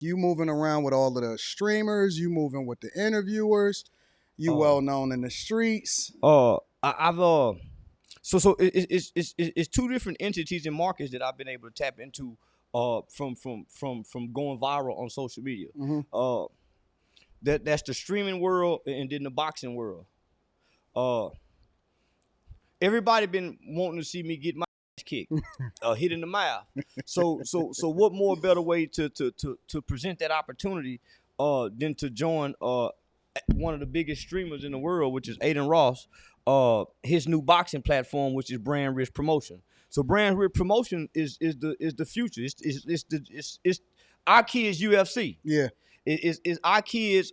You moving around with all of the streamers, you moving with the interviewers, you well known in the streets. I've it's two different entities and markets that I've been able to tap into from going viral on social media. That's the streaming world and then the boxing world. Everybody been wanting to see me get my ass kicked, hit in the mouth. So what more better way to present that opportunity than to join one of the biggest streamers in the world, which is Adin Ross, his new boxing platform, which is Brand Rich Promotion. So Brand Rich Promotion is the future. It's our kids UFC. Yeah. It's our kids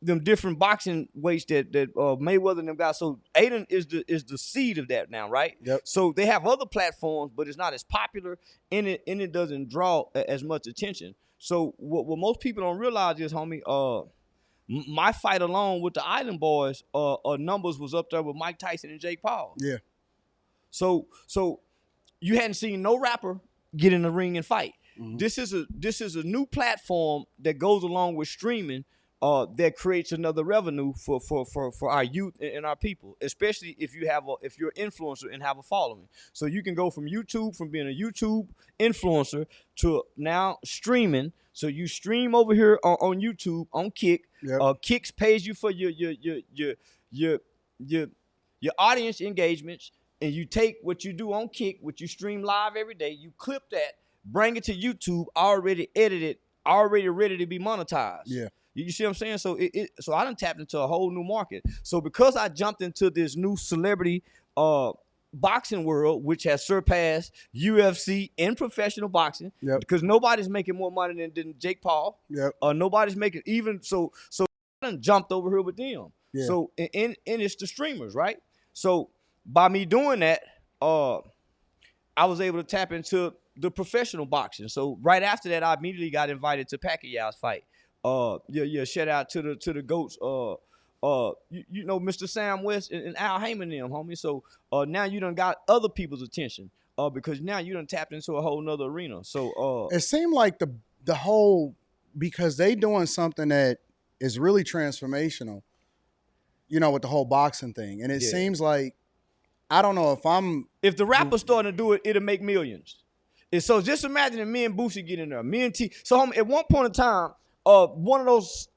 them different boxing weights that Mayweather and them guys. So Adin is the seed of that now, right? Yep. So they have other platforms, but it's not as popular and it doesn't draw as much attention. So what most people don't realize is, homie, my fight alone with the Island Boys, numbers was up there with Mike Tyson and Jake Paul. Yeah. So you hadn't seen no rapper get in the ring and fight. Mm-hmm. This is a new platform that goes along with streaming. That creates another revenue for our youth and our people, especially if you're an influencer and have a following. So you can go from being a YouTube influencer to now streaming. So you stream over here on YouTube on Kick. Yep. Kicks pays you for your audience engagements, and you take what you do on Kick, what you stream live every day, you clip that, bring it to YouTube, already edited, already ready to be monetized. Yeah. You see what I'm saying? So so I done tapped into a whole new market. So because I jumped into this new celebrity boxing world, which has surpassed UFC and professional boxing, yep. because nobody's making more money than Jake Paul. Yep. Nobody's making even so I done jumped over here with them. Yeah. So and it's the streamers, right? So by me doing that, I was able to tap into the professional boxing. So right after that, I immediately got invited to Pacquiao's fight. Shout out to the GOATs. You know, Mr. Sam West and Al Heyman them, homie. So now you done got other people's attention. Because now you done tapped into a whole nother arena. So it seemed like the whole, because they doing something that is really transformational, you know, with the whole boxing thing. And it seems like, I don't know if the rapper's starting to do it, it'll make millions. And so just imagine if me and Boosie get in there. Me and T. So homie, at one point in time, one of those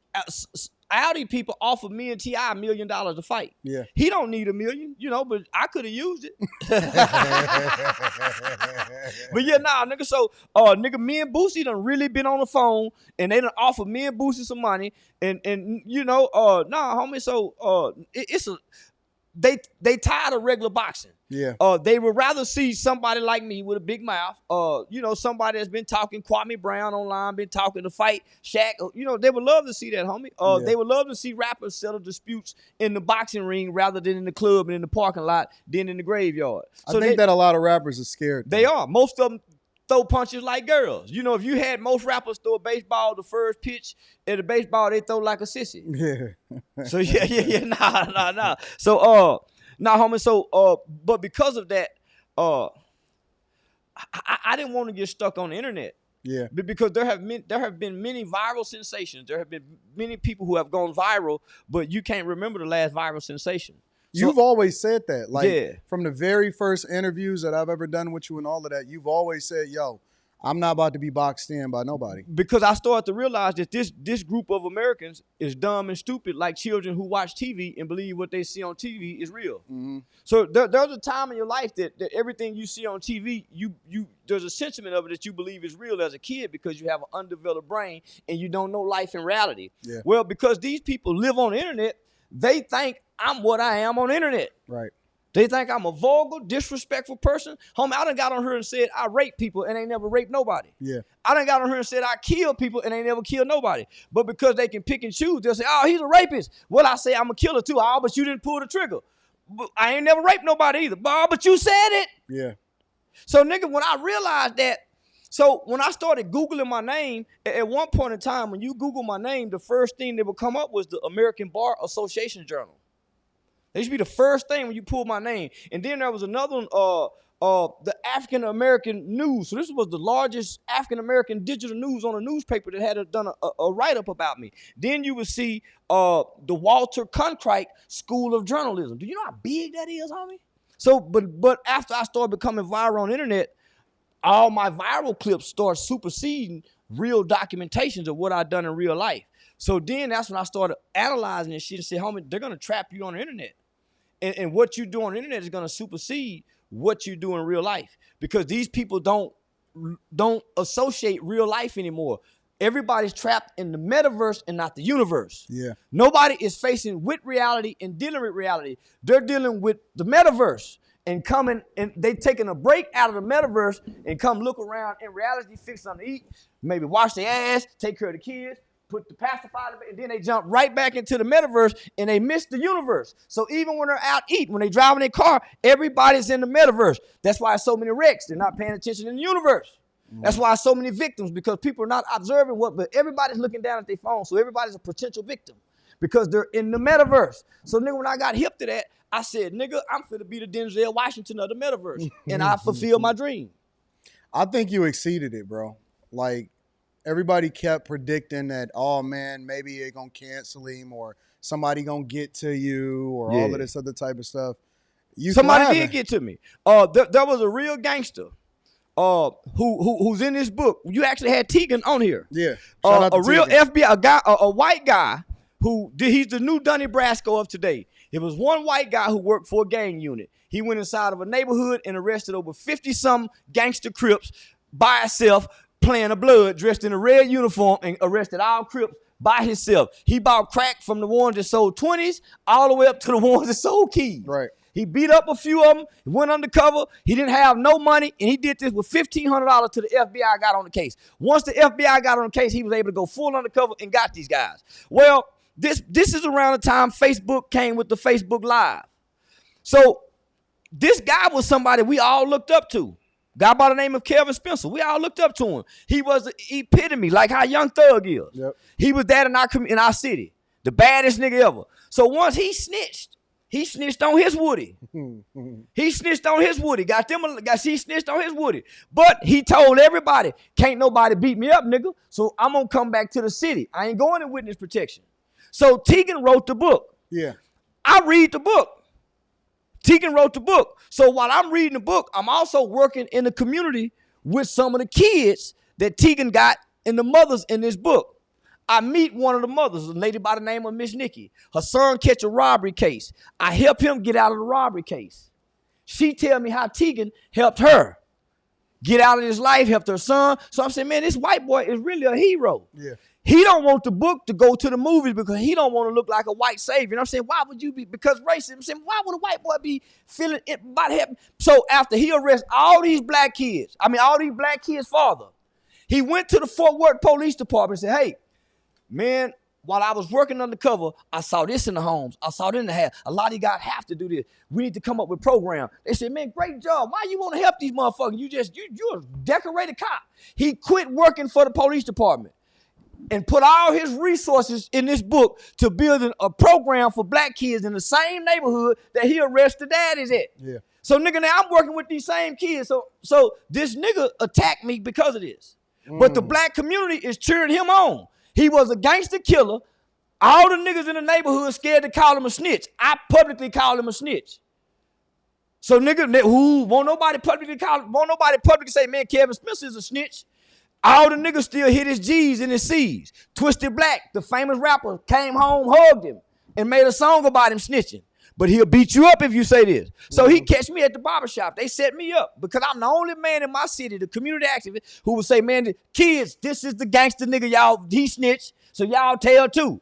Audi people offered me and T.I. $1 million to fight. Yeah. He don't need $1 million, you know, but I could have used it. But yeah, nah, nigga. So, nigga, me and Boosie done really been on the phone, and they done offered me and Boosie some money, and you know, nah, homie. So, they tired of regular boxing. Yeah. They would rather see somebody like me with a big mouth. You know, somebody that's been talking Kwame Brown online, been talking to fight Shaq. You know, they would love to see that, homie. They would love to see rappers settle disputes in the boxing ring rather than in the club and in the parking lot, than in the graveyard. So I think that a lot of rappers are scared. They are. Most of them throw punches like girls. You know, if you had most rappers throw a baseball, the first pitch at a baseball, they throw like a sissy. Yeah. So nah. So nah, homie. So but because of that, I didn't want to get stuck on the internet. Yeah. Because there have been many viral sensations. There have been many people who have gone viral, but you can't remember the last viral sensation. You've always said that. Like, yeah. From the very first interviews that I've ever done with you and all of that, you've always said, yo, I'm not about to be boxed in by nobody. Because I started to realize that this group of Americans is dumb and stupid, like children who watch TV and believe what they see on TV is real. Mm-hmm. So there's a time in your life that everything you see on TV, there's a sentiment of it that you believe is real as a kid because you have an undeveloped brain and you don't know life in reality. Yeah. Well, because these people live on the internet, they think I'm what I am on the internet. Right. They think I'm a vulgar, disrespectful person. Homie, I done got on here and said I rape people and ain't never raped nobody. Yeah. I done got on here and said I kill people and ain't never killed nobody. But because they can pick and choose, they'll say, oh, he's a rapist. Well, I say I'm a killer too. Oh, but you didn't pull the trigger. But I ain't never raped nobody either. But you said it. Yeah. So, nigga, when I realized that, so when I started Googling my name, at one point in time, when you Google my name, the first thing that would come up was the American Bar Association Journal. They used to be the first thing when you pull my name. And then there was another one, the African American news. So this was the largest African American digital news on a newspaper that had done a write up about me. Then you would see the Walter Cronkite School of Journalism. Do you know how big that is, homie? So, but after I started becoming viral on the internet, all my viral clips start superseding real documentations of what I've done in real life. So then that's when I started analyzing this shit and said, homie, they're gonna trap you on the internet. And what you do on the internet is gonna supersede what you do in real life, because these people don't associate real life anymore. Everybody's trapped in the metaverse and not the universe. Yeah. Nobody is facing with reality and dealing with reality. They're dealing with the metaverse and coming, and they taking a break out of the metaverse and come look around in reality, fix something to eat, maybe wash their ass, take care of the kids, put the pacifier, and then they jump right back into the metaverse and they miss the universe. So even when they're out eating, when they drive in their car, everybody's in the metaverse. That's why so many wrecks. They're not paying attention in the universe. That's why so many victims, because people are not observing but everybody's looking down at their phone. So everybody's a potential victim because they're in the metaverse. So nigga, when I got hip to that, I said, nigga, I'm finna be the Denzel Washington of the metaverse. And I fulfilled my dream. I think you exceeded it, bro. Like, everybody kept predicting that, oh man, maybe they're gonna cancel him or somebody gonna get to you or all of this other type of stuff. Somebody did get to me. There was a real gangster who's in this book. You actually had Tegan on here. Yeah. A real FBI, a guy, a white guy he's the new Donnie Brasco of today. It was one white guy who worked for a gang unit. He went inside of a neighborhood and arrested over 50-some gangster Crips by himself, playing a blood, dressed in a red uniform, and arrested all Crips by himself. He bought crack from the ones that sold 20s all the way up to the ones that sold keys. Right. He beat up a few of them, went undercover. He didn't have no money, and he did this with $1,500 till the FBI got on the case. Once the FBI got on the case, he was able to go full undercover and got these guys. Well, this is around the time Facebook came with the Facebook Live. So this guy was somebody we all looked up to. Guy by the name of Kevin Spencer. We all looked up to him. He was the epitome, like how Young Thug is. Yep. He was that in our city. The baddest nigga ever. So once he snitched on his Woody. He snitched on his Woody. He snitched on his Woody. But he told everybody, can't nobody beat me up, nigga. So I'm going to come back to the city. I ain't going in witness protection. So Tegan wrote the book. Yeah. I read the book. Tegan wrote the book. So while I'm reading the book, I'm also working in the community with some of the kids that Tegan got and the mothers in this book. I meet one of the mothers, a lady by the name of Miss Nikki. Her son catch a robbery case. I help him get out of the robbery case. She tell me how Tegan helped her get out of his life, helped her son. So I'm saying, man, this white boy is really a hero. Yeah. He don't want the book to go to the movies because he don't want to look like a white savior. And I'm saying, why would you be? Because racism. I'm saying, why would a white boy be feeling it about him? So after he arrests all these black kids' father, he went to the Fort Worth Police Department and said, hey, man, while I was working undercover, I saw this in the homes. I saw it in the house. A lot of you guys have to do this. We need to come up with a program. They said, man, great job. Why you want to help these motherfuckers? You're a decorated cop. He quit working for the police department and put all his resources in this book to build a program for black kids in the same neighborhood that he arrested daddies at. Yeah. So nigga, now I'm working with these same kids. So this nigga attacked me because of this. But the black community is cheering him on. He was a gangster killer. All the niggas in the neighborhood scared to call him a snitch. I publicly called him a snitch. So nigga, won't nobody publicly say, man, Kevin Spencer is a snitch. All the niggas still hit his G's and his C's. Twisted Black, the famous rapper, came home, hugged him, and made a song about him snitching. But he'll beat you up if you say this. So he catch me at the barbershop. They set me up because I'm the only man in my city, the community activist, who would say, man, the kids, this is the gangster nigga, y'all, he snitched, so y'all tell too.